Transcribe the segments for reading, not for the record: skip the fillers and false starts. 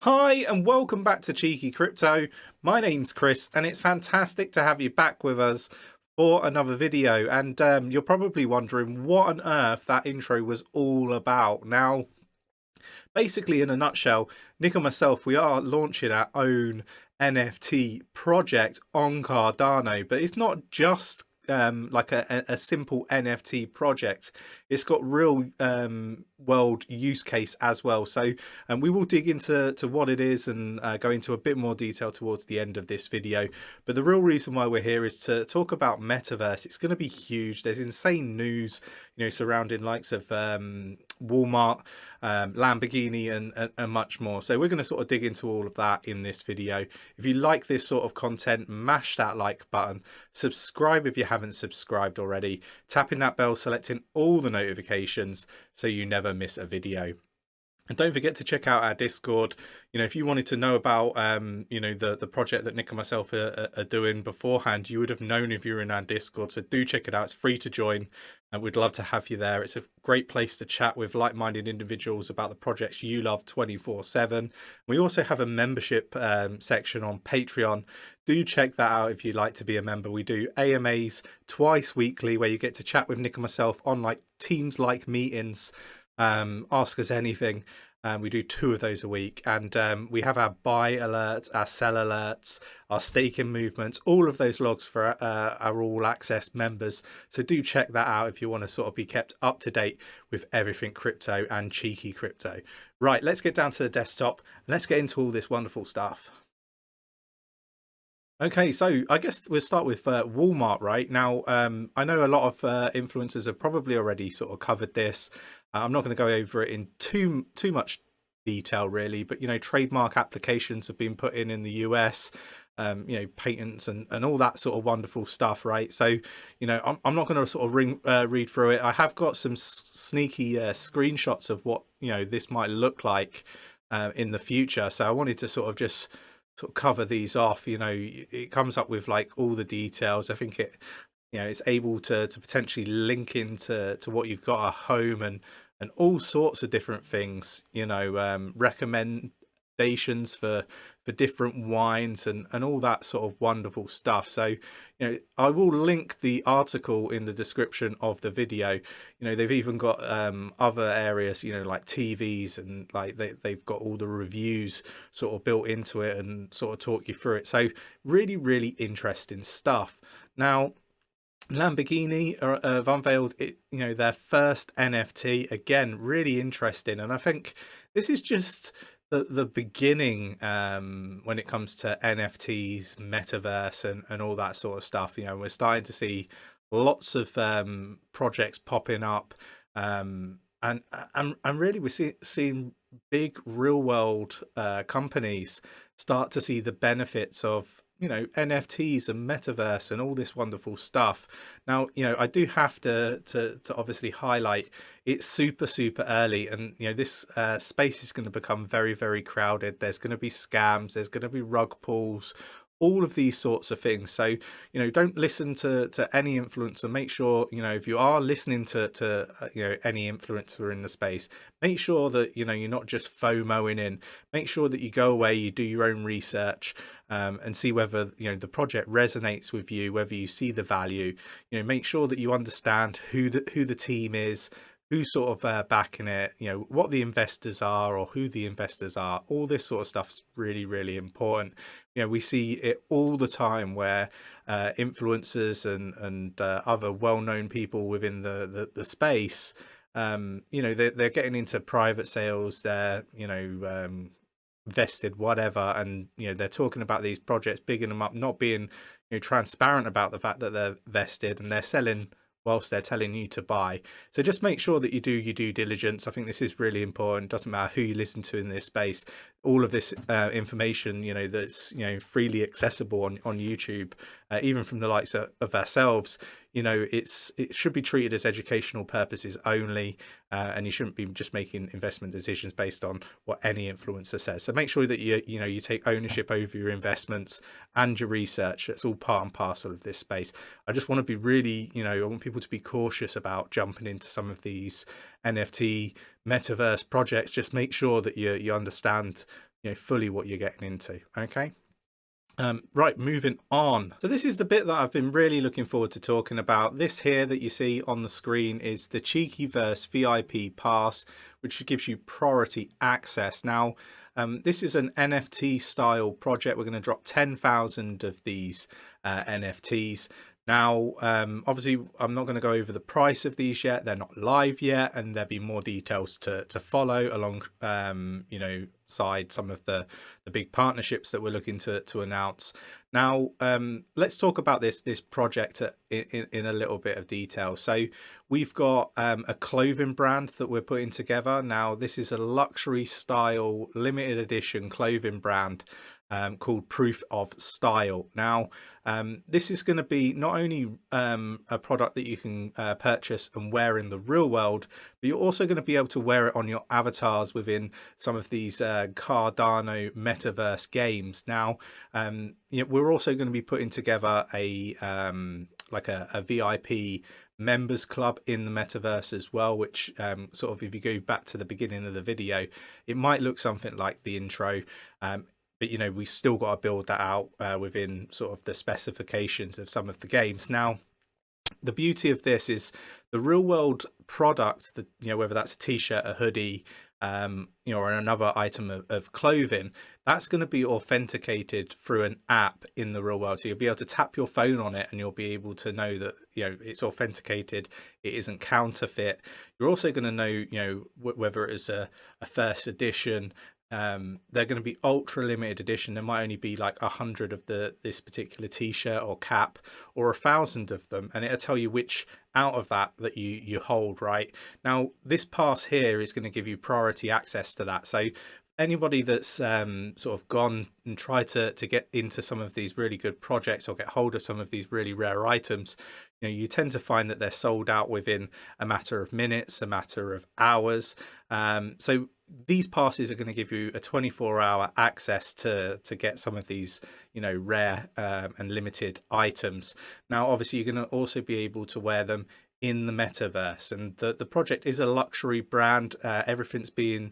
Hi and welcome back to Cheeky Crypto. My name's Chris and it's fantastic to have you back with us for another video. And you're probably wondering what on earth that intro was all about. Now, basically in a nutshell, Nick and myself, we are launching our own NFT project on Cardano, but it's not just like a simple NFT project. It's got real world use case as well. So we will dig into what it is and go into a bit more detail towards the end of this video. But the real reason why we're here is to talk about metaverse. It's going to be huge. There's insane news, surrounding likes of Walmart, Lamborghini and much more. So we're going to sort of dig into all of that in this video. If you like this sort of content, mash that like button, subscribe if you haven't subscribed already, tapping that bell, selecting all the notifications so you never miss a video. And don't forget to check out our Discord. If you wanted to know about, the project that Nick and myself are doing beforehand, you would have known if you were in our Discord. So do check it out. It's free to join and we'd love to have you there. It's a great place to chat with like-minded individuals about the projects you love 24/7. We also have a membership section on Patreon. Do check that out if you'd like to be a member. We do AMAs twice weekly where you get to chat with Nick and myself on like Teams-like meetings. Ask us anything. We do 2 of those a week, and we have our buy alerts, our sell alerts, our staking movements, all of those logs for our all access members. So do check that out if you want to sort of be kept up to date with everything crypto and cheeky crypto. Right, let's get down to the desktop and let's get into all this wonderful stuff. Okay, so I guess we'll start with Walmart right now. I know a lot of influencers have probably already sort of covered this. I'm not going to go over it in too much detail really, but trademark applications have been put in the US, patents and all that sort of wonderful stuff, right? So I'm not going to sort of read through it. I have got some sneaky screenshots of what this might look like in the future, so I wanted to sort of just cover these off. It comes up with like all the details. I think it's able to potentially link into what you've got at home and all sorts of different things, recommendations for different wines and all that sort of wonderful stuff. So I will link the article in the description of the video. They've even got other areas, like TVs, and like they've got all the reviews sort of built into it and sort of talk you through it. So really interesting stuff. Now, Lamborghini have unveiled their first NFT. Again, really interesting, and I think this is just the beginning when it comes to NFTs, metaverse, and all that sort of stuff. We're starting to see lots of projects popping up, and really we're seeing big real world companies start to see the benefits of NFTs and metaverse and all this wonderful stuff. Now, I do have to obviously highlight it's super early, and this space is going to become very crowded. There's going to be scams, there's going to be rug pulls, all of these sorts of things. So don't listen to any influencer. Make sure if you are listening to any influencer in the space, make sure that you're not just FOMOing in. Make sure that you go away, you do your own research, and see whether the project resonates with you, whether you see the value. Make sure that you understand who the team is, who's sort of backing it, what the investors are or who the investors are. All this sort of stuff is really important. We see it all the time where influencers and other well-known people within the space, they're getting into private sales, they're vested whatever, and they're talking about these projects, bigging them up, not being transparent about the fact that they're vested, and they're selling whilst they're telling you to buy. So just make sure that you do your due diligence. I think this is really important. Doesn't matter who you listen to in this space. All of this information, that's freely accessible on YouTube, even from the likes of ourselves. It should be treated as educational purposes only, and you shouldn't be just making investment decisions based on what any influencer says. So make sure that you take ownership over your investments and your research. It's all part and parcel of this space. I just want to be really, I want people to be cautious about jumping into some of these NFT metaverse projects. Just make sure that you understand fully what you're getting into. Okay. Right, moving on. So this is the bit that I've been really looking forward to talking about. This here that you see on the screen is the 𝗕𝗘𝗪𝗧 VIP pass, which gives you priority access. Now, this is an NFT style project. We're going to drop 10,000 of these NFTs. Now, obviously, I'm not going to go over the price of these yet. They're not live yet, and there'll be more details to follow along, side some of the big partnerships that we're looking to announce. Now, let's talk about this project in a little bit of detail. So we've got a clothing brand that we're putting together. Now, this is a luxury style limited edition clothing brand called Proof of Style. Now, this is going to be not only a product that you can purchase and wear in the real world, but you're also going to be able to wear it on your avatars within some of these Cardano metaverse games. Now, we're also going to be putting together a VIP members club in the metaverse as well, which sort of, if you go back to the beginning of the video, it might look something like the intro. But we still got to build that out within sort of the specifications of some of the games. Now, the beauty of this is the real world product, that whether that's a t-shirt, a hoodie, or another item of clothing, that's going to be authenticated through an app in the real world. So you'll be able to tap your phone on it and you'll be able to know that it's authenticated, it isn't counterfeit. You're also going to know whether it is a first edition. They're going to be ultra limited edition. There might only be like 100 of this particular t-shirt or cap, or 1,000 of them, and it'll tell you which out of that you hold. Right now, this pass here is going to give you priority access to that. So anybody that's sort of gone and tried to get into some of these really good projects or get hold of some of these really rare items, you tend to find that they're sold out within a matter of minutes, a matter of hours. So these passes are going to give you a 24-hour access to get some of these rare and limited items. Now, obviously, you're going to also be able to wear them in the metaverse, and the project is a luxury brand. Everything's being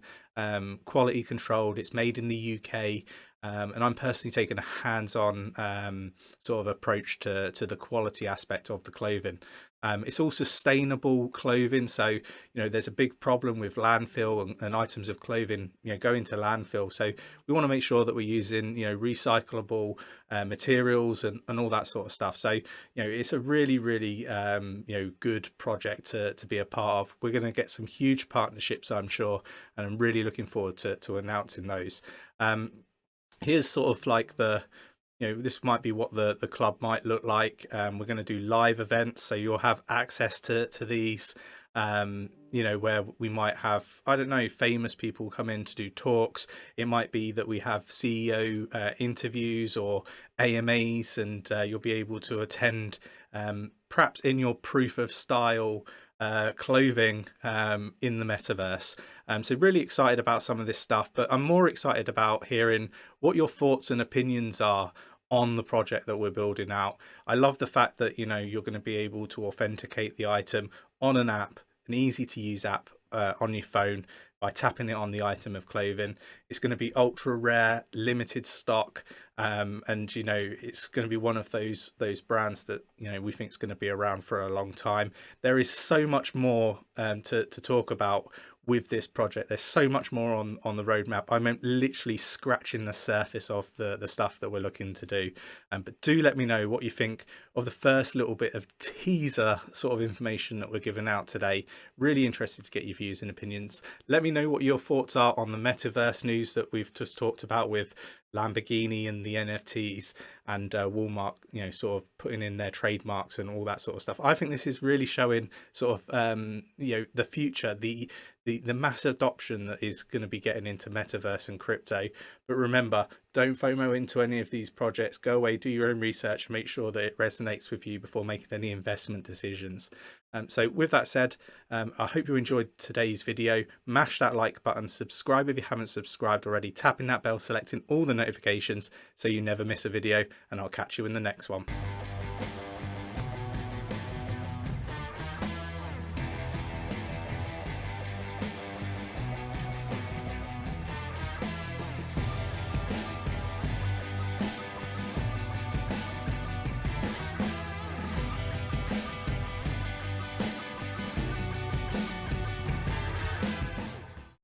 quality controlled. It's made in the UK, and I'm personally taking a hands-on sort of approach to the quality aspect of the clothing. It's all sustainable clothing, so there's a big problem with landfill and items of clothing going to landfill. So we want to make sure that we're using recyclable materials and all that sort of stuff. So it's a really good project to be a part of. We're going to get some huge partnerships, I'm sure, and I'm really looking forward to announcing those. Here's sort of like this might be what the club might look like. We're going to do live events, so you'll have access to these, where we might have, I don't know, famous people come in to do talks. It might be that we have CEO interviews or AMAs, and you'll be able to attend perhaps in your proof of style clothing in the metaverse. So really excited about some of this stuff, but I'm more excited about hearing what your thoughts and opinions are on the project that we're building out. I love the fact that you're going to be able to authenticate the item on an app, an easy to use app on your phone, by tapping it on the item of clothing. It's going to be ultra rare, limited stock, and it's going to be one of those brands that we think is going to be around for a long time. There is so much more to talk about with this project. There's so much more on the roadmap. I'm literally scratching the surface of the stuff that we're looking to do. But do let me know what you think of the first little bit of teaser sort of information that we're giving out today. Really interested to get your views and opinions. Let me know what your thoughts are on the metaverse news that we've just talked about with Lamborghini and the NFTs, and Walmart, sort of putting in their trademarks and all that sort of stuff. I think this is really showing sort of, the future, the mass adoption that is going to be getting into metaverse and crypto. But remember, don't FOMO into any of these projects. Go away, do your own research, make sure that it resonates with you before making any investment decisions. So with that said, I hope you enjoyed today's video. Mash that like button, subscribe if you haven't subscribed already, tapping that bell, selecting all the notifications so you never miss a video, and I'll catch you in the next one.